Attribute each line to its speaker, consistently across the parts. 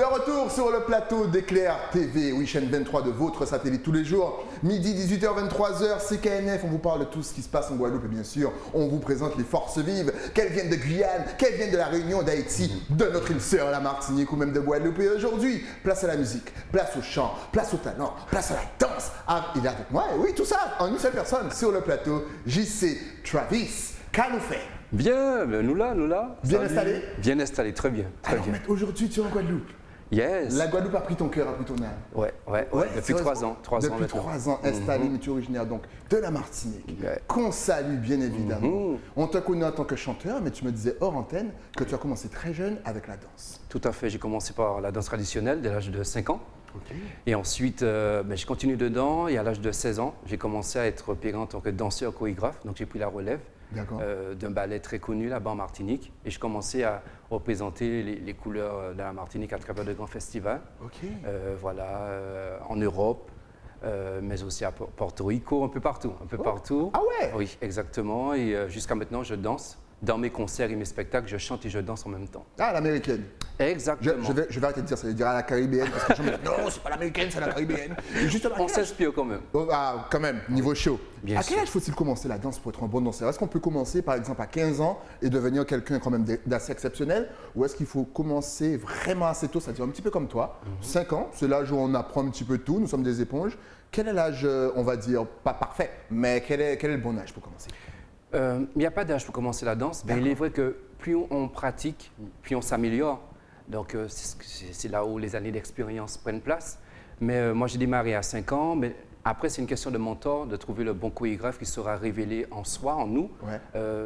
Speaker 1: De retour sur le plateau d'Éclair TV, oui, chaîne 23 de votre satellite tous les jours. Midi, 18h, 23h, CKNF, on vous parle de tout ce qui se passe en Guadeloupe et bien sûr, on vous présente les forces vives, qu'elles viennent de Guyane, qu'elles viennent de la Réunion, d'Haïti, de notre île sœur, la Martinique ou même de Guadeloupe. Et aujourd'hui, place à la musique, place au chant, place au talent, place à la danse. Ah, il est avec moi, et oui, tout ça en une seule personne sur le plateau, JC Travis. Qu'a nous fait?
Speaker 2: Bien, nous là.
Speaker 1: Bien
Speaker 2: Salut.
Speaker 1: installé?
Speaker 2: Bien installé, très bien. Très
Speaker 1: Alors,
Speaker 2: bien.
Speaker 1: mec, aujourd'hui, tu es en Guadeloupe.
Speaker 2: Yes.
Speaker 1: La Guadeloupe a pris ton cœur, a pris ton âme.
Speaker 2: Ouais, depuis 3 ans. 3 ans
Speaker 1: Depuis
Speaker 2: maintenant.
Speaker 1: 3 ans installé, mais tu es originaire donc de la Martinique,
Speaker 2: Ouais.
Speaker 1: qu'on salue bien évidemment. On te connaît en tant que chanteur, mais tu me disais hors antenne que tu as commencé très jeune avec la danse.
Speaker 2: Tout à fait, j'ai commencé par la danse traditionnelle dès l'âge de 5 ans.
Speaker 1: Ok.
Speaker 2: Et ensuite, j'ai continué dedans et à l'âge de 16 ans, j'ai commencé à être repéré en tant que danseur chorégraphe. Donc j'ai pris la relève
Speaker 1: D'accord.
Speaker 2: d'un ballet très connu là-bas en Martinique. Et je commençais à représenter les couleurs de la Martinique à travers de grands festivals.
Speaker 1: Ok.
Speaker 2: En Europe, mais aussi à Porto Rico, un peu partout. Partout.
Speaker 1: Ah ouais?
Speaker 2: Oui, exactement. Et jusqu'à maintenant, je danse. Dans mes concerts et mes spectacles, je chante et je danse en même temps.
Speaker 1: Ah, l'américaine.
Speaker 2: Exactement.
Speaker 1: Je vais arrêter de dire ça, je vais dire à la caribéenne, parce que je me dis non, c'est pas l'américaine, c'est la caribéenne. Et justement,
Speaker 2: On s'inspire quand même.
Speaker 1: Oh, ah, quand même, niveau show.
Speaker 2: Bien
Speaker 1: À quel
Speaker 2: sûr.
Speaker 1: âge faut-il commencer la danse pour être un bon danseur? Est-ce qu'on peut commencer par exemple à 15 ans et devenir quelqu'un quand même d'assez exceptionnel? Ou est-ce qu'il faut commencer vraiment assez tôt, c'est-à-dire un petit peu comme toi, 5 ans, c'est l'âge où on apprend un petit peu tout, nous sommes des éponges. Quel est l'âge, on va dire, pas parfait, mais quel est le bon âge pour commencer?
Speaker 2: Il n'y a pas d'âge pour commencer la danse, mais il est vrai que plus on pratique, plus on s'améliore. Donc c'est là où les années d'expérience prennent place. Mais moi j'ai démarré à 5 ans, mais après c'est une question de mentor, de trouver le bon chorégraphe qui saura révéler en soi, en nous,
Speaker 1: Ouais.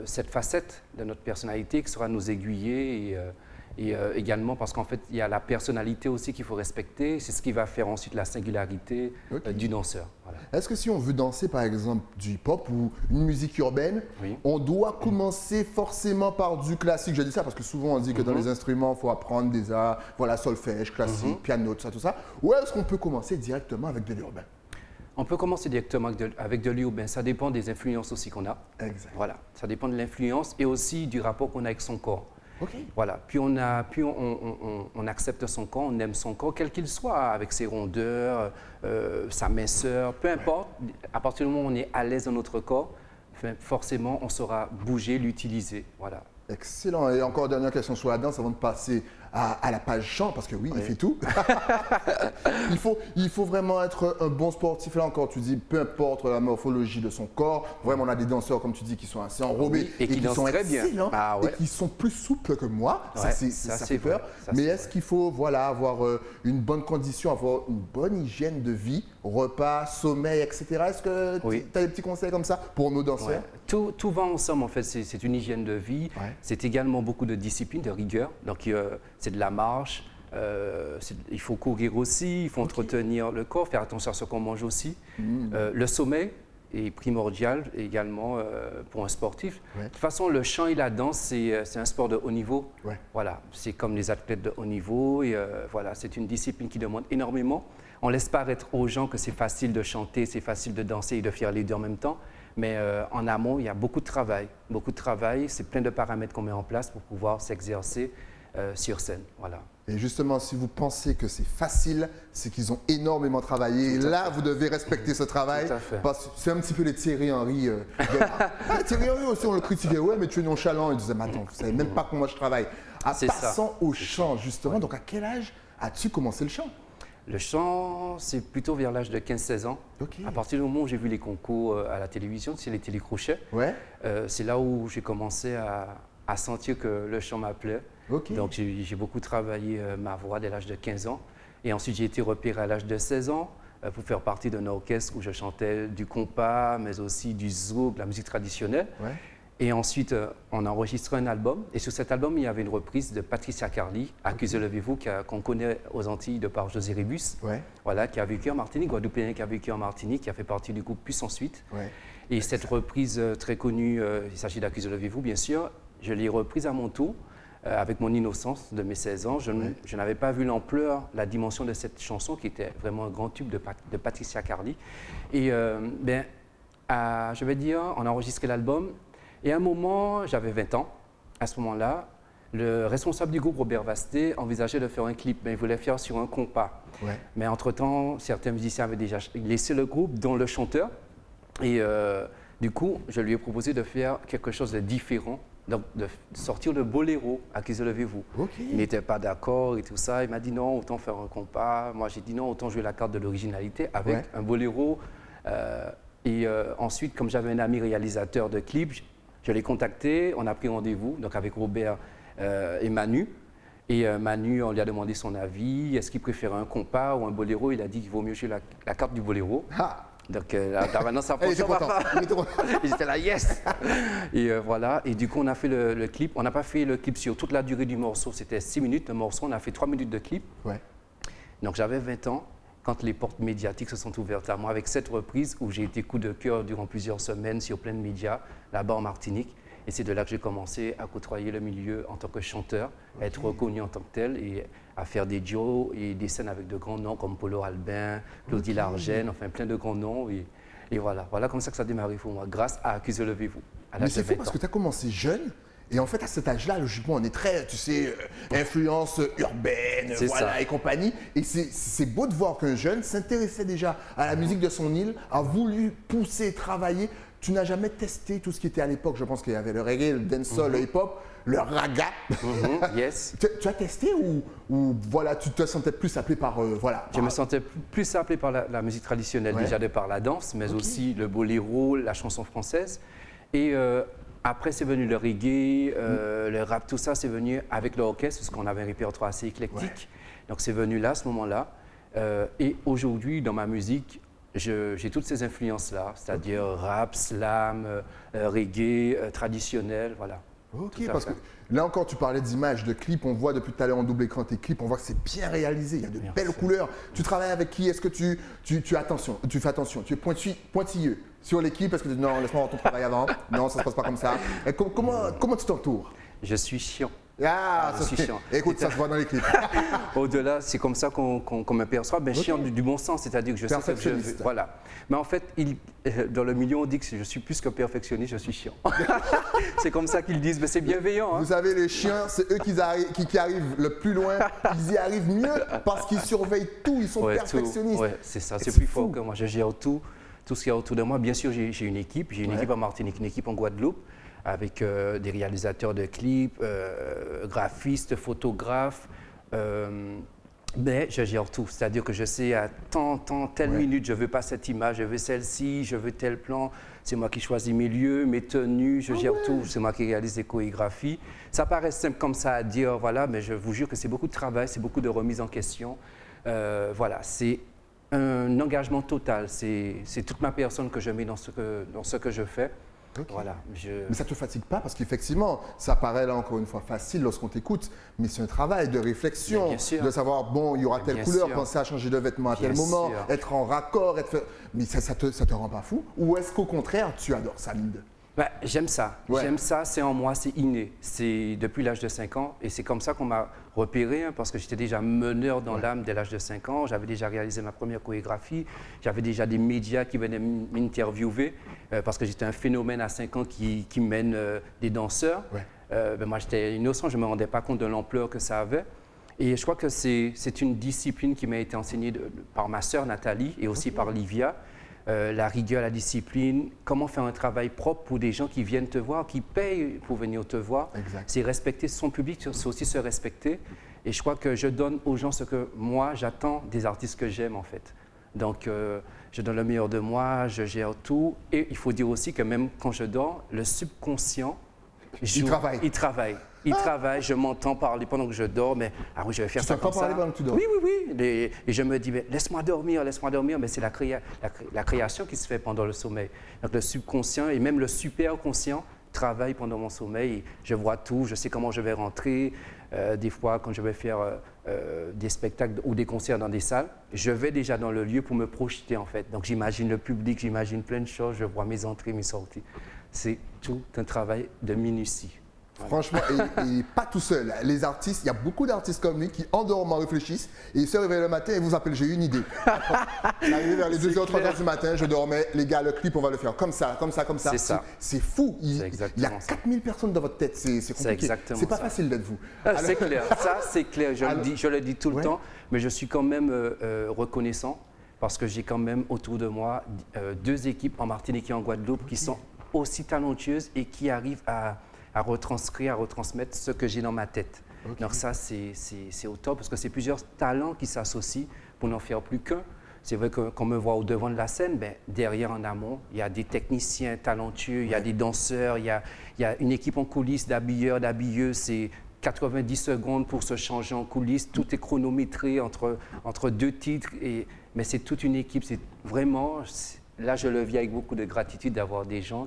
Speaker 2: cette facette de notre personnalité qui saura nous aiguiller et également parce qu'en fait il y a la personnalité aussi qu'il faut respecter, c'est ce qui va faire ensuite la singularité
Speaker 1: Ok.
Speaker 2: du danseur. Voilà.
Speaker 1: Est-ce que si on veut danser par exemple du hip-hop ou une musique urbaine,
Speaker 2: Oui.
Speaker 1: on doit commencer forcément par du classique? Je dis ça parce que souvent on dit que dans les instruments, il faut apprendre des arts, voilà, solfège, classique, piano, tout ça. Ou est-ce qu'on peut commencer directement avec de l'urbain?
Speaker 2: On peut commencer directement avec de l'urbain, ça dépend des influences aussi qu'on a.
Speaker 1: Exact.
Speaker 2: Voilà, ça dépend de l'influence et aussi du rapport qu'on a avec son corps.
Speaker 1: Ok.
Speaker 2: Voilà, puis on accepte son corps, on aime son corps, quel qu'il soit, avec ses rondeurs, sa minceur, peu importe. À partir du moment où on est à l'aise dans notre corps, forcément, on saura bouger, l'utiliser. Voilà.
Speaker 1: Excellent. Et encore dernière question sur la danse avant de passer à la page chant, parce que oui, il fait tout. il faut vraiment être un bon sportif. Là encore, tu dis, peu importe la morphologie de son corps, vraiment on a des danseurs, comme tu dis, qui sont assez enrobés
Speaker 2: Oui, et qui
Speaker 1: qui
Speaker 2: dansent
Speaker 1: sont
Speaker 2: très bien.
Speaker 1: excellents
Speaker 2: Ah ouais.
Speaker 1: et qui sont plus souples que moi.
Speaker 2: Ouais,
Speaker 1: ça
Speaker 2: ça,
Speaker 1: fait
Speaker 2: c'est
Speaker 1: peur.
Speaker 2: vrai. Ça,
Speaker 1: Mais
Speaker 2: c'est
Speaker 1: est-ce qu'il faut voilà, avoir une bonne condition, avoir une bonne hygiène de vie, repas, sommeil, etc. Est-ce que
Speaker 2: Oui.
Speaker 1: tu as des petits conseils comme ça pour nos danseurs?
Speaker 2: Ouais. Tout va ensemble, en fait. C'est une hygiène de vie.
Speaker 1: Ouais.
Speaker 2: C'est également beaucoup de discipline, de rigueur. Donc, c'est de la marche. Il faut courir aussi. Il faut entretenir le corps, faire attention à ce qu'on mange aussi. Le sommeil est primordial également pour un sportif.
Speaker 1: Ouais.
Speaker 2: De toute façon, le chant et la danse, c'est un sport de haut niveau.
Speaker 1: Ouais.
Speaker 2: Voilà, c'est comme les athlètes de haut niveau. Et voilà, c'est une discipline qui demande énormément. On laisse paraître aux gens que c'est facile de chanter, c'est facile de danser et de faire les deux en même temps. Mais en amont, il y a beaucoup de travail. Beaucoup de travail, c'est plein de paramètres qu'on met en place pour pouvoir s'exercer sur scène. Voilà.
Speaker 1: Et justement, si vous pensez que c'est facile, c'est qu'ils ont énormément travaillé. Et là, vous devez respecter ce travail.
Speaker 2: Tout à fait.
Speaker 1: Parce que c'est un petit peu les Thierry Henry. Thierry Henry aussi, on le critiquait. Ouais, mais tu es nonchalant. Il disait, mais attends, vous ne savez même pas comment je travaille.
Speaker 2: C'est ça.
Speaker 1: Passant au chant, justement. Donc, à quel âge as-tu commencé le chant?
Speaker 2: Le chant, c'est plutôt vers l'âge de 15-16 ans.
Speaker 1: Ok.
Speaker 2: À partir du moment où j'ai vu les concours à la télévision, c'est les télécrochets,
Speaker 1: Ouais.
Speaker 2: c'est là où j'ai commencé à sentir que le chant m'appelait.
Speaker 1: Ok.
Speaker 2: Donc j'ai beaucoup travaillé ma voix dès l'âge de 15 ans. Et ensuite j'ai été repéré à l'âge de 16 ans pour faire partie d'un orchestre où je chantais du compas, mais aussi du zouk, de la musique traditionnelle.
Speaker 1: Ouais.
Speaker 2: Et ensuite, on a enregistré un album. Et sur cet album, il y avait une reprise de Patricia Carly, Accusez Levez-vous, qu'on connaît aux Antilles de par José Rébus.
Speaker 1: Ouais.
Speaker 2: Voilà, qui a vécu en Martinique, Guadeloupéen qui a vécu en Martinique, qui a fait partie du groupe Puissance 8.
Speaker 1: Ouais.
Speaker 2: Et cette reprise très connue, il s'agit d'Accusez Levez-vous, bien sûr, je l'ai reprise à mon tour, avec mon innocence de mes 16 ans. Je n'avais pas vu l'ampleur, la dimension de cette chanson, qui était vraiment un grand tube de Patricia Carly. Et je vais dire, on a enregistré l'album. Et à un moment, j'avais 20 ans. À ce moment-là, le responsable du groupe, Robert Vasté, envisageait de faire un clip, mais il voulait faire sur un compas.
Speaker 1: Ouais.
Speaker 2: Mais entre-temps, certains musiciens avaient déjà laissé le groupe, dont le chanteur. Et du coup, je lui ai proposé de faire quelque chose de différent, donc de sortir le boléro à Qui se levez-vous.
Speaker 1: Okay.
Speaker 2: Il n'était pas d'accord et tout ça. Il m'a dit non, autant faire un compas. Moi, j'ai dit non, autant jouer la carte de l'originalité avec un boléro. Ensuite, comme j'avais un ami réalisateur de clips, je l'ai contacté, on a pris rendez-vous donc avec Robert et Manu. Et Manu, on lui a demandé son avis, est-ce qu'il préférait un compas ou un boléro? Il a dit qu'il vaut mieux jouer la carte du boléro.
Speaker 1: Ah.
Speaker 2: Donc là, maintenant, ça
Speaker 1: Il était content.
Speaker 2: J'étais là, yes. Et voilà, et du coup, on a fait le clip. On n'a pas fait le clip sur toute la durée du morceau, c'était 6 minutes le morceau, on a fait 3 minutes de clip.
Speaker 1: Ouais.
Speaker 2: Donc j'avais 20 ans. Quand les portes médiatiques se sont ouvertes à moi, avec cette reprise où j'ai été coup de cœur durant plusieurs semaines sur plein de médias, là-bas en Martinique. Et c'est de là que j'ai commencé à côtoyer le milieu en tant que chanteur, à être reconnu en tant que tel et à faire des duos et des scènes avec de grands noms comme Polo Albin, Claudie Largène, enfin plein de grands noms. Et voilà, voilà comme ça que ça a démarré pour moi, grâce à Qui se levez-vous.
Speaker 1: Mais c'est fou parce que tu as commencé jeune. Et en fait, à cet âge-là, logiquement, on est très, tu sais, influence urbaine, voilà, et compagnie. Et c'est beau de voir qu'un jeune s'intéressait déjà à la musique de son île, a voulu pousser, travailler. Tu n'as jamais testé tout ce qui était à l'époque. Je pense qu'il y avait le reggae, le dancehall, le hip-hop, le raga.
Speaker 2: Yes.
Speaker 1: Tu as testé ou voilà, tu te sentais plus appelé par voilà.
Speaker 2: Je me sentais plus appelé par la musique traditionnelle, déjà de par la danse, mais aussi le boléro, la chanson française. Et après, c'est venu le reggae, le rap, tout ça, c'est venu avec l'orchestre, parce qu'on avait un répertoire assez éclectique. Ouais. Donc, c'est venu là, à ce moment-là. Et aujourd'hui, dans ma musique, j'ai toutes ces influences-là, c'est-à-dire rap, slam, reggae, traditionnel, voilà.
Speaker 1: Ok, parce que là encore, tu parlais d'images, de clips. On voit depuis tout à l'heure en double écran tes clips. On voit que c'est bien réalisé. Il y a de belles couleurs. Tu travailles avec qui? Est-ce que tu fais attention? Tu es pointilleux sur les clips? Parce que non, laisse-moi voir ton travail avant. Non, ça se passe pas comme ça. Et comment tu t'entoures?
Speaker 2: Je suis chiant.
Speaker 1: Ah, ça c'est chiant. Écoute, ça se voit dans les clips.
Speaker 2: Au-delà, c'est comme ça qu'on me perçoit. Ben, chiant du bon sens, c'est-à-dire que je sais que je veux. Voilà. Mais en fait, dans le milieu, on dit que je suis plus que perfectionniste, je suis chiant. C'est comme ça qu'ils disent, mais c'est bienveillant. Hein.
Speaker 1: Vous savez, les chiens, c'est eux qui arrivent le plus loin. Ils y arrivent mieux parce qu'ils surveillent tout, ils sont perfectionnistes.
Speaker 2: Ouais, c'est ça, c'est plus fort que moi. Je gère tout ce qu'il y a autour de moi. Bien sûr, j'ai une équipe. J'ai une équipe en Martinique, une équipe en Guadeloupe, avec des réalisateurs de clips, graphistes, photographes. Mais je gère tout, c'est-à-dire que je sais à telle minute, je veux pas cette image, je veux celle-ci, je veux tel plan. C'est moi qui choisis mes lieux, mes tenues, je gère tout. C'est moi qui réalise les chorégraphies. Ça paraît simple comme ça à dire, voilà, mais je vous jure que c'est beaucoup de travail, c'est beaucoup de remise en question. Voilà, c'est un engagement total. C'est toute ma personne que je mets dans ce que je fais. Okay. Voilà,
Speaker 1: Mais ça ne te fatigue pas parce qu'effectivement, ça paraît là encore une fois facile lorsqu'on t'écoute, mais c'est un travail de réflexion, de savoir, bon, il y aura telle couleur, penser à changer de vêtements à tel moment, être en raccord, mais ça te rend pas fou? Ou est-ce qu'au contraire, tu adores ça, Linde?
Speaker 2: Ben, j'aime ça, j'aime ça, c'est en moi, c'est inné. C'est depuis l'âge de 5 ans et c'est comme ça qu'on m'a repéré parce que j'étais déjà meneur dans l'âme dès l'âge de 5 ans. J'avais déjà réalisé ma première chorégraphie, j'avais déjà des médias qui venaient m'interviewer parce que j'étais un phénomène à 5 ans qui mène des danseurs. Ben, moi, j'étais innocent, je ne me rendais pas compte de l'ampleur que ça avait. Et je crois que c'est une discipline qui m'a été enseignée par ma sœur Nathalie et aussi par Livia. La rigueur, la discipline, comment faire un travail propre pour des gens qui viennent te voir, qui payent pour venir te voir. C'est respecter son public, c'est aussi se respecter. Et je crois que je donne aux gens ce que moi, j'attends des artistes que j'aime en fait. Donc, je donne le meilleur de moi, je gère tout. Et il faut dire aussi que même quand je dors, le subconscient,
Speaker 1: il travaille.
Speaker 2: Il travaille, je m'entends parler pendant que je dors, mais oui, je vais faire ça comme ça.
Speaker 1: Tu t'entends parler pendant que tu dors?
Speaker 2: Oui. Et je me dis, laisse-moi dormir, mais c'est la création qui se fait pendant le sommeil. Donc le subconscient et même le superconscient travaillent pendant mon sommeil. Et je vois tout, je sais comment je vais rentrer. Des fois, quand je vais faire des spectacles ou des concerts dans des salles, je vais déjà dans le lieu pour me projeter en fait. Donc j'imagine le public, j'imagine plein de choses, je vois mes entrées, mes sorties. C'est tout un travail de minutie.
Speaker 1: Franchement, et pas tout seul. Les artistes, il y a beaucoup d'artistes comme lui qui, en dormant, réfléchissent et ils se réveillent le matin et vous appellent, j'ai une idée. Arrivé vers les 2h, 3h du matin, je dormais, les gars, le clip, on va le faire comme ça, comme ça, comme ça.
Speaker 2: C'est ça.
Speaker 1: C'est fou. Il y a
Speaker 2: ça.
Speaker 1: 4000 personnes dans votre tête, c'est compliqué. C'est pas facile d'être vous.
Speaker 2: C'est clair, ça c'est clair, je le dis tout le temps, mais je suis quand même reconnaissant parce que j'ai quand même autour de moi 2 équipes en Martinique et en Guadeloupe qui sont aussi talentueuses et qui arrivent à retranscrire, à retransmettre ce que j'ai dans ma tête. Donc ça, c'est au top parce que c'est plusieurs talents qui s'associent pour n'en faire plus qu'un. C'est vrai qu'on me voit au devant de la scène, ben, derrière en amont, il y a des techniciens talentueux, il y a des danseurs, il y a une équipe en coulisses d'habilleurs, d'habilleuses, c'est 90 secondes pour se changer en coulisses, tout est chronométré entre 2 titres, mais c'est toute une équipe, c'est vraiment... Là, je le vis avec beaucoup de gratitude d'avoir des gens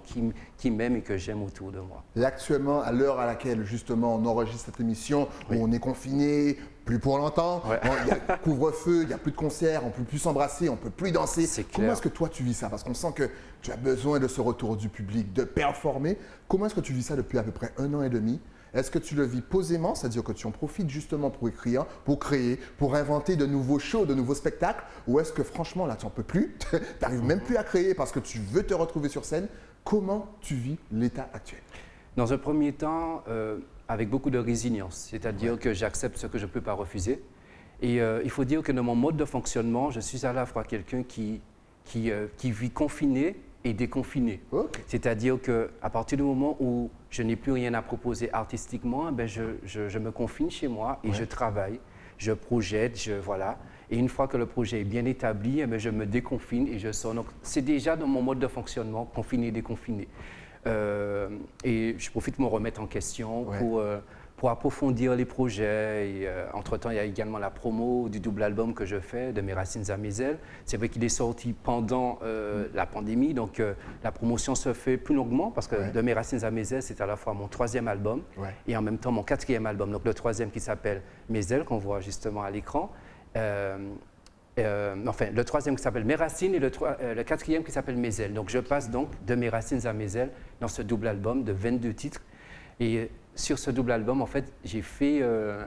Speaker 2: qui m'aiment et que j'aime autour de moi.
Speaker 1: Et actuellement, à l'heure à laquelle justement on enregistre cette émission, où on est confiné, plus pour longtemps, il y a couvre-feu, il n'y a plus de concerts, on ne peut plus s'embrasser, on ne peut plus danser. Comment est-ce que toi tu vis ça? Parce qu'on sent que tu as besoin de ce retour du public, de performer. Comment est-ce que tu vis ça depuis à peu près 1 an et demi? Est-ce que tu le vis posément, c'est-à-dire que tu en profites justement pour écrire, pour créer, pour inventer de nouveaux shows, de nouveaux spectacles? Ou est-ce que franchement, là, tu n'en peux plus, tu n'arrives même plus à créer parce que tu veux te retrouver sur scène? Comment tu vis l'état actuel?
Speaker 2: Dans un premier temps, avec beaucoup de résilience, c'est-à-dire que j'accepte ce que je ne peux pas refuser. Et il faut dire que dans mon mode de fonctionnement, je suis à la fois quelqu'un qui vit confiné et déconfiné. C'est-à-dire qu'à partir du moment où je n'ai plus rien à proposer artistiquement, ben je me confine chez moi et je travaille, je projette, voilà. Et une fois que le projet est bien établi, ben je me déconfine et je sors. Donc c'est déjà dans mon mode de fonctionnement, confiné, déconfiné. Et je profite de me remettre en question pour approfondir les projets. Et, entre-temps, il y a également la promo du double album que je fais, De mes racines à mes ailes. C'est vrai qu'il est sorti pendant la pandémie, donc la promotion se fait plus longuement parce que De mes racines à mes ailes, c'est à la fois mon 3e album et en même temps mon 4e album. Donc le 3e qui s'appelle Mes ailes, qu'on voit justement à l'écran. Enfin, le 3e qui s'appelle Mes racines et le 4e qui s'appelle Mes ailes. Donc je passe donc De mes racines à mes ailes dans ce double album de 22 titres. Et sur ce double album, en fait, j'ai fait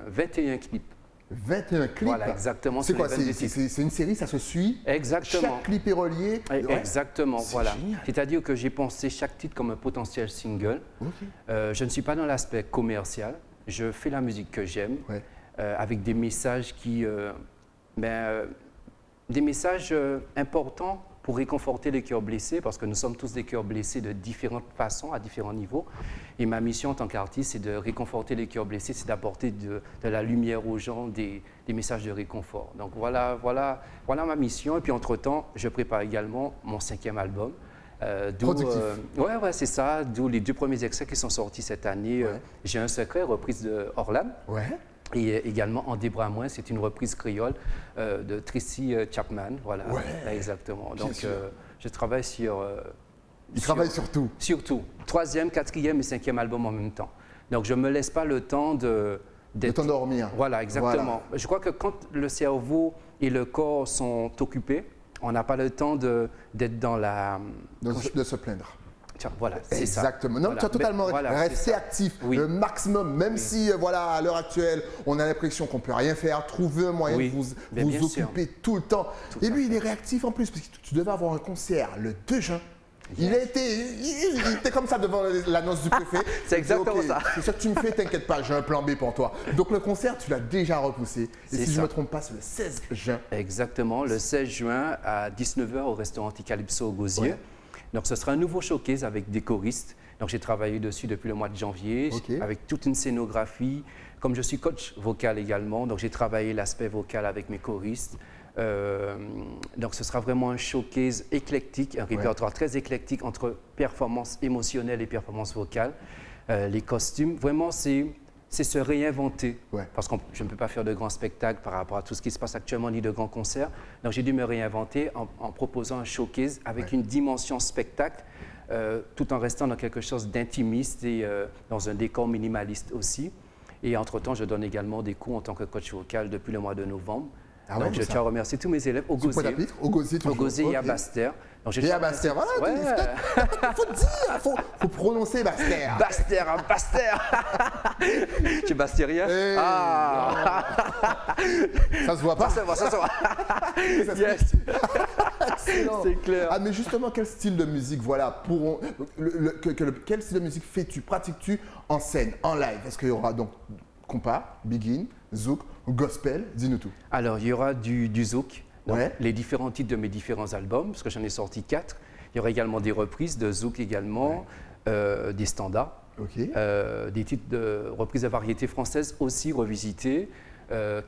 Speaker 2: 21 clips.
Speaker 1: 21 clips?
Speaker 2: Voilà, exactement.
Speaker 1: C'est quoi? C'est une série, ça se suit?
Speaker 2: Exactement.
Speaker 1: Chaque clip est relié?
Speaker 2: Exactement, voilà. C'est-à-dire que j'ai pensé chaque titre comme un potentiel single. Je ne suis pas dans l'aspect commercial. Je fais la musique que j'aime, avec des messages des messages importants pour réconforter les cœurs blessés, parce que nous sommes tous des cœurs blessés de différentes façons, à différents niveaux. Et ma mission en tant qu'artiste, c'est de réconforter les cœurs blessés, c'est d'apporter de la lumière aux gens, des messages de réconfort. Donc voilà ma mission. Et puis entre-temps, je prépare également mon 5e album. C'est ça, d'où les 2 premiers extraits qui sont sortis cette année. J'ai un secret, reprise de Orlan. Et également En débras moins, c'est une reprise créole de Tracy Chapman. Voilà, exactement. Donc je travaille sur...
Speaker 1: Il travaille sur tout?
Speaker 2: Sur tout. 3e, 4e et 5e album en même temps. Donc je ne me laisse pas le temps de
Speaker 1: t'endormir.
Speaker 2: Voilà, exactement. Je crois que quand le cerveau et le corps sont occupés, on n'a pas le temps d'être dans la...
Speaker 1: De se plaindre.
Speaker 2: Voilà, c'est ça.
Speaker 1: Exactement. Non, tu as totalement resté actif le maximum, même si voilà, à l'heure actuelle, on a l'impression qu'on ne peut rien faire, trouver un moyen de vous occuper tout le temps. Et lui, il est réactif en plus, parce que tu devais avoir un concert le 2 juin. Il était comme ça devant l'annonce du préfet.
Speaker 2: C'est exactement ça.
Speaker 1: C'est ça que tu me fais, t'inquiète pas, j'ai un plan B pour toi. Donc le concert, tu l'as déjà repoussé. Et si je ne me trompe pas, c'est le 16 juin.
Speaker 2: Exactement, le 16 juin à 19h au restaurant Anticalypso au Gosier. Donc ce sera un nouveau showcase avec des choristes. Donc j'ai travaillé dessus depuis le mois de janvier, avec toute une scénographie. Comme je suis coach vocal également, donc j'ai travaillé l'aspect vocal avec mes choristes. Donc ce sera vraiment un showcase éclectique, un répertoire très éclectique entre performance émotionnelle et performance vocale. Les costumes, vraiment c'est se réinventer, parce que je ne peux pas faire de grands spectacles par rapport à tout ce qui se passe actuellement, ni de grands concerts. Donc j'ai dû me réinventer en proposant un showcase avec une dimension spectacle, tout en restant dans quelque chose d'intimiste et dans un décor minimaliste aussi. Et entre-temps, je donne également des cours en tant que coach vocal depuis le mois de novembre. Donc je tiens à remercier tous mes élèves au Gosier et à Basse-Terre. Donc, j'ai
Speaker 1: Et à
Speaker 2: changé un
Speaker 1: Basse-Terre,
Speaker 2: site.
Speaker 1: voilà, il faut dire, faut prononcer Basse-Terre.
Speaker 2: Basse-Terre, hein, Basse-Terre. Tu es bastérien?
Speaker 1: Hey,
Speaker 2: Ah.
Speaker 1: Ça se voit pas.
Speaker 2: Ça se voit, ça se voit.
Speaker 1: Ça se
Speaker 2: Yes.
Speaker 1: Excellent.
Speaker 2: C'est clair.
Speaker 1: Ah, mais justement, quel style de musique, voilà, quel style de musique fais-tu, pratiques-tu en scène, en live? Est-ce qu'il y aura donc compas, begin, zouk, gospel? Dis-nous tout.
Speaker 2: Alors, il y aura du zouk, donc
Speaker 1: Ouais.
Speaker 2: les différents titres de mes différents albums, parce que j'en ai sorti 4. Il y aura également des reprises de zouk également, des standards,
Speaker 1: Ok.
Speaker 2: des titres de reprises de variétés françaises aussi revisités,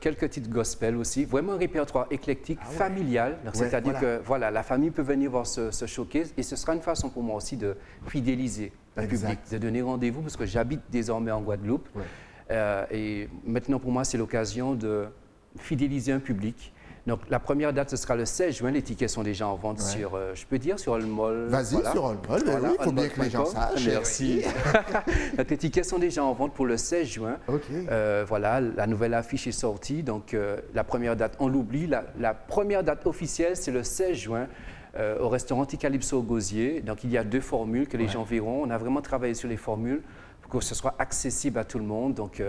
Speaker 2: quelques titres gospel aussi. Vraiment un répertoire éclectique, familial. Donc,
Speaker 1: Ouais,
Speaker 2: c'est-à-dire
Speaker 1: voilà.
Speaker 2: que voilà, la famille peut venir voir ce showcase et ce sera une façon pour moi aussi de fidéliser le
Speaker 1: Exact.
Speaker 2: public, de donner rendez-vous, parce que j'habite désormais en Guadeloupe.
Speaker 1: Ouais.
Speaker 2: Et maintenant, pour moi, c'est l'occasion de fidéliser un public. Donc, la première date, ce sera le 16 juin. Les tickets sont déjà en vente sur, je peux dire, sur Allmall.
Speaker 1: Vas-y,
Speaker 2: Voilà.
Speaker 1: sur Allmall, ben
Speaker 2: Voilà,
Speaker 1: oui, il faut bien que les gens
Speaker 2: allmall.com.
Speaker 1: sachent.
Speaker 2: Merci. Donc, les tickets sont déjà en vente pour le 16 juin.
Speaker 1: Ok.
Speaker 2: Voilà, la nouvelle affiche est sortie. Donc, la première date, on l'oublie. La première date officielle, c'est le 16 juin. Au restaurant Calypso au Gosier. Donc, il y a 2 formules que les gens verront. On a vraiment travaillé sur les formules pour que ce soit accessible à tout le monde. Donc,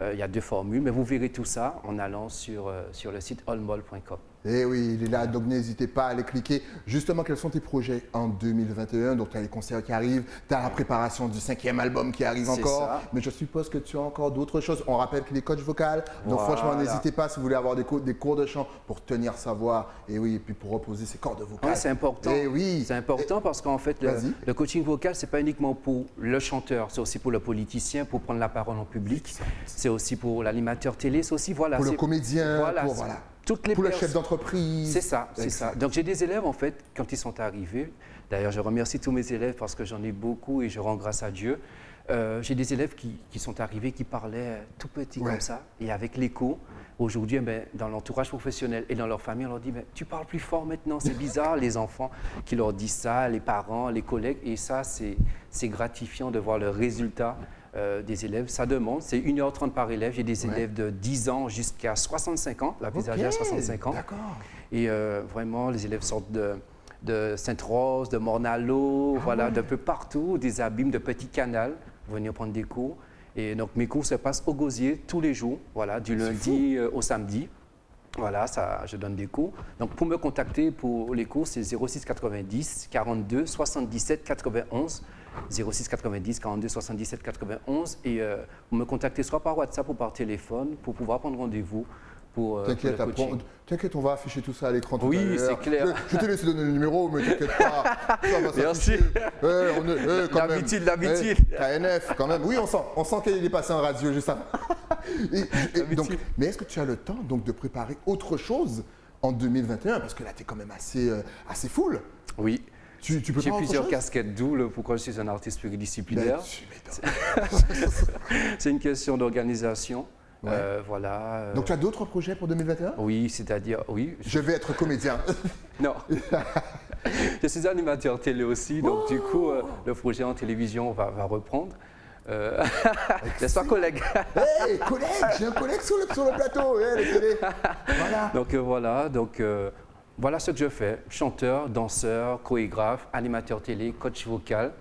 Speaker 2: il y a 2 formules, mais vous verrez tout ça en allant sur le site allmall.com.
Speaker 1: Eh oui, il est là, donc n'hésitez pas à aller cliquer. Justement, quels sont tes projets en 2021? Donc, tu as les concerts qui arrivent, tu as la préparation du 5e album qui arrive
Speaker 2: C'est
Speaker 1: encore.
Speaker 2: ça.
Speaker 1: Mais je suppose que tu as encore d'autres choses. On rappelle qu'il est coach vocal. Donc,
Speaker 2: Voilà.
Speaker 1: franchement, n'hésitez pas si vous voulez avoir des cours de chant pour tenir sa voix. Et oui, et puis pour reposer ses cordes vocales.
Speaker 2: Ouais, c'est important.
Speaker 1: Eh oui.
Speaker 2: C'est important parce qu'en fait,
Speaker 1: Vas-y.
Speaker 2: le coaching vocal, ce n'est pas uniquement pour le chanteur, c'est aussi pour le politicien, pour prendre la parole en public. C'est aussi pour l'animateur télé, c'est aussi, voilà.
Speaker 1: Pour le
Speaker 2: c'est-
Speaker 1: comédien,
Speaker 2: voilà,
Speaker 1: pour,
Speaker 2: c'est-
Speaker 1: voilà.
Speaker 2: Toutes les
Speaker 1: Pour le
Speaker 2: personnes-
Speaker 1: chef d'entreprise.
Speaker 2: C'est ça, c'est ça.
Speaker 1: Exact.
Speaker 2: Donc j'ai des élèves, en fait, quand ils sont arrivés, d'ailleurs je remercie tous mes élèves parce que j'en ai beaucoup et je rends grâce à Dieu. J'ai des élèves qui sont arrivés, qui parlaient tout petit
Speaker 1: Ouais.
Speaker 2: comme ça, et avec l'écho. Aujourd'hui, dans l'entourage professionnel et dans leur famille, on leur dit tu parles plus fort maintenant, c'est bizarre, les enfants qui leur disent ça, les parents, les collègues, et ça, c'est gratifiant de voir le résultat des élèves. Ça demande, c'est 1h30 par élève. J'ai des élèves de 10 ans jusqu'à 65 ans, la plus âgée à 65 ans.
Speaker 1: D'accord.
Speaker 2: Et vraiment, les élèves sortent de Sainte-Rose, de Morne-à-l'Eau, voilà, d'un peu partout, des abîmes de petits canals, venir prendre des cours. Et donc, mes cours se passent au Gosier tous les jours, voilà, du lundi au samedi. Voilà, ça, je donne des cours. Donc, pour me contacter pour les cours, c'est 06 90 42 77 91. 06 90 42 77 91. Et vous me contactez soit par WhatsApp ou par téléphone pour pouvoir prendre rendez-vous pour
Speaker 1: T'inquiète,
Speaker 2: le coaching.
Speaker 1: t'inquiète, on va afficher tout ça à l'écran tout à
Speaker 2: Oui,
Speaker 1: l'heure.
Speaker 2: c'est clair.
Speaker 1: Je t'ai laissé donner le numéro, mais t'inquiète pas. Ça va
Speaker 2: Merci.
Speaker 1: s'afficher. Quand même.
Speaker 2: L'habitude.
Speaker 1: KNF, quand même. Oui, on sent qu'il est passé en radio juste avant. Donc, mais est-ce que tu as le temps donc, de préparer autre chose en 2021? Parce que là, tu es quand même assez full.
Speaker 2: Oui.
Speaker 1: Tu peux
Speaker 2: J'ai
Speaker 1: pas autre
Speaker 2: plusieurs
Speaker 1: chose?
Speaker 2: casquettes, d'où pourquoi je suis un artiste pluridisciplinaire.
Speaker 1: Ben, tu m'étonnes.
Speaker 2: C'est une question d'organisation.
Speaker 1: Ouais.
Speaker 2: Voilà.
Speaker 1: Donc, tu as d'autres projets pour 2021?
Speaker 2: Oui, c'est-à-dire, oui.
Speaker 1: Je vais être comédien.
Speaker 2: Non. Je suis animateur télé aussi, donc du coup, le projet en télévision va reprendre. N'est-ce pas, collègue?
Speaker 1: Hé, collègue, j'ai un collègue sur le plateau. Hey, les télés. Voilà.
Speaker 2: Donc voilà, voilà ce que je fais. Chanteur, danseur, chorégraphe, animateur télé, coach vocal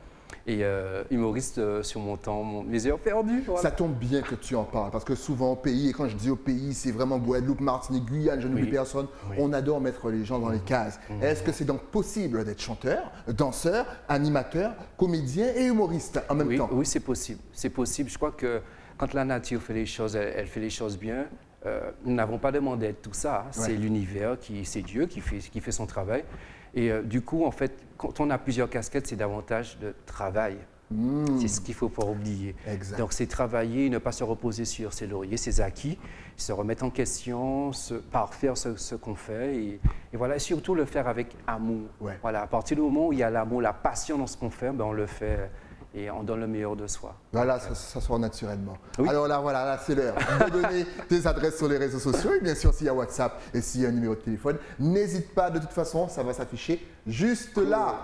Speaker 2: et humoriste sur mon temps, mes heures perdues. Voilà.
Speaker 1: Ça tombe bien que tu en parles, parce que souvent au pays, et quand je dis au pays, c'est vraiment Guadeloupe, Martinique, Guyane, je n'oublie
Speaker 2: Oui.
Speaker 1: personne,
Speaker 2: Oui.
Speaker 1: on adore mettre les gens dans les cases. Est-ce que c'est donc possible d'être chanteur, danseur, animateur, comédien et humoriste en même temps?
Speaker 2: Oui, c'est possible. C'est possible. Je crois que quand la nature fait les choses, elle fait les choses bien. Nous n'avons pas demandé tout ça. Hein. C'est l'univers, c'est Dieu qui fait son travail. Et du coup, en fait, quand on a plusieurs casquettes, c'est davantage de travail. C'est ce qu'il ne faut pas oublier.
Speaker 1: Exact.
Speaker 2: Donc, c'est travailler, ne pas se reposer sur ses lauriers, ses acquis, se remettre en question, parfaire ce qu'on fait. Et voilà, et surtout le faire avec amour.
Speaker 1: Ouais.
Speaker 2: Voilà, à partir du moment où il y a l'amour, la passion dans ce qu'on fait, on le fait et on donne le meilleur de soi.
Speaker 1: Voilà, ça sort naturellement.
Speaker 2: Oui.
Speaker 1: Alors là, voilà, là, c'est l'heure de donner tes adresses sur les réseaux sociaux. Et bien sûr, s'il y a WhatsApp et s'il y a un numéro de téléphone, n'hésite pas, de toute façon, ça va s'afficher juste là.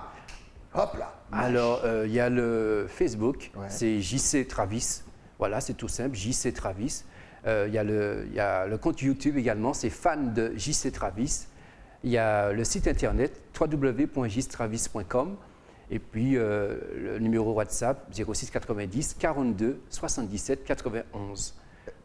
Speaker 1: Hop là.
Speaker 2: Alors, il y a le Facebook,
Speaker 1: Ouais.
Speaker 2: c'est JC Travis. Voilà, c'est tout simple, JC Travis. Il y a le compte YouTube également, c'est fan de JC Travis. Il y a le site internet www.gistravis.com et puis le numéro WhatsApp 06 90 42 77 91.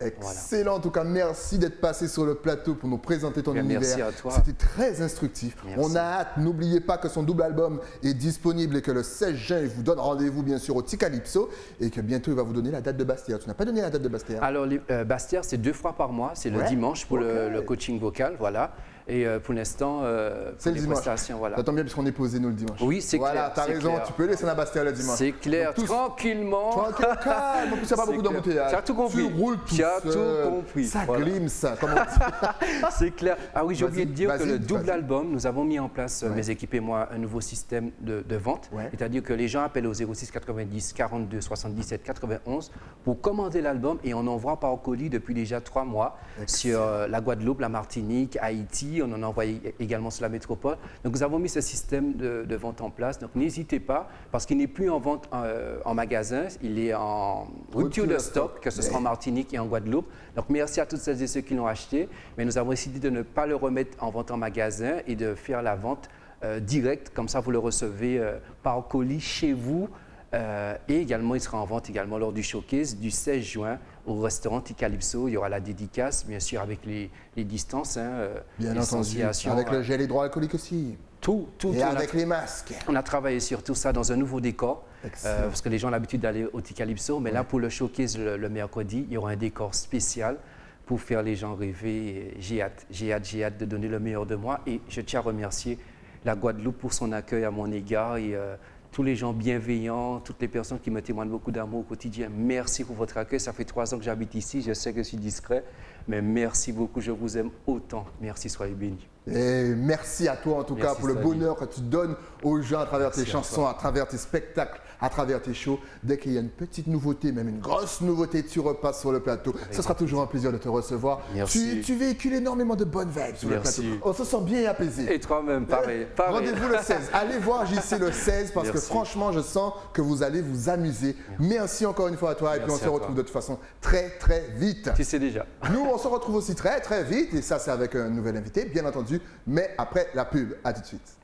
Speaker 1: Excellent, voilà. En tout cas, merci d'être passé sur le plateau pour nous présenter ton univers.
Speaker 2: Merci à toi.
Speaker 1: C'était très instructif.
Speaker 2: Merci.
Speaker 1: On a hâte, n'oubliez pas que son double album est disponible et que le 16 juin, il vous donne rendez-vous bien sûr au Ticalypso et que bientôt il va vous donner la date de Bastia. Tu n'as pas donné la date de Bastia?
Speaker 2: Alors, Bastia, c'est 2 fois par mois, c'est le dimanche pour le coaching vocal, voilà. Et pour l'instant,
Speaker 1: c'est le dimanche.
Speaker 2: Voilà.
Speaker 1: Ça tombe bien puisqu'on est posé nous le dimanche.
Speaker 2: Oui, c'est clair.
Speaker 1: Voilà, tu as raison,
Speaker 2: clair.
Speaker 1: tu peux laisser la Bastia le dimanche.
Speaker 2: C'est clair, tranquillement.
Speaker 1: Tranquille, calme. En plus, il n'y a pas beaucoup d'embouteillage.
Speaker 2: Tu as tout compris.
Speaker 1: Tu roules tout
Speaker 2: Tu as
Speaker 1: seul.
Speaker 2: tout compris.
Speaker 1: Ça
Speaker 2: voilà.
Speaker 1: glime, ça. Comme on dit.
Speaker 2: C'est clair. Ah oui, j'ai oublié de dire que le double album, nous avons mis en place, mes équipes et moi, un nouveau système de vente. C'est-à-dire que les gens appellent au 06 90 42 77 91 pour commander l'album et on envoie par colis depuis déjà 3 mois sur la Guadeloupe, la Martinique, Haïti. On en a envoyé également sur la métropole. Donc, nous avons mis ce système de vente en place. Donc, n'hésitez pas, parce qu'il n'est plus en vente en magasin, il est en rupture de stock, que ce soit en Martinique et en Guadeloupe. Donc, merci à toutes celles et ceux qui l'ont acheté. Mais nous avons décidé de ne pas le remettre en vente en magasin et de faire la vente directe. Comme ça, vous le recevez par colis chez vous. Et également, il sera en vente également lors du showcase du 16 juin au restaurant Ticalypso. Il y aura la dédicace, bien sûr, avec les distances.
Speaker 1: Bien entendu, avec le gel hydroalcoolique aussi.
Speaker 2: Tout.
Speaker 1: Et avec les masques.
Speaker 2: On a travaillé sur tout ça dans un nouveau décor, parce que les gens ont l'habitude d'aller au Ticalypso. Mais là, pour le showcase le mercredi, il y aura un décor spécial pour faire les gens rêver. J'ai hâte de donner le meilleur de moi. Et je tiens à remercier la Guadeloupe pour son accueil à mon égard. Et, tous les gens bienveillants, toutes les personnes qui me témoignent beaucoup d'amour au quotidien, merci pour votre accueil. Ça fait 3 ans que j'habite ici, je sais que je suis discret, mais merci beaucoup, je vous aime autant. Merci, soyez bénis.
Speaker 1: Et merci à toi en tout cas pour le bonheur que tu donnes aux gens à travers tes chansons, à travers tes spectacles, à travers tes shows. Dès qu'il y a une petite nouveauté, même une grosse nouveauté, tu repasses sur le plateau. Ce sera toujours un plaisir de te recevoir.
Speaker 2: Merci.
Speaker 1: Tu véhicules énormément de bonnes vibes sur le plateau. On se sent bien apaisé.
Speaker 2: Et toi-même, pareil.
Speaker 1: Rendez-vous le 16. Allez voir JC le 16 parce que franchement, je sens que vous allez vous amuser. Merci encore une fois à toi et puis on se retrouve de toute façon très très vite.
Speaker 2: Tu sais déjà.
Speaker 1: Nous, on se retrouve aussi très très vite et ça c'est avec un nouvel invité, bien entendu, mais après la pub. À tout de suite.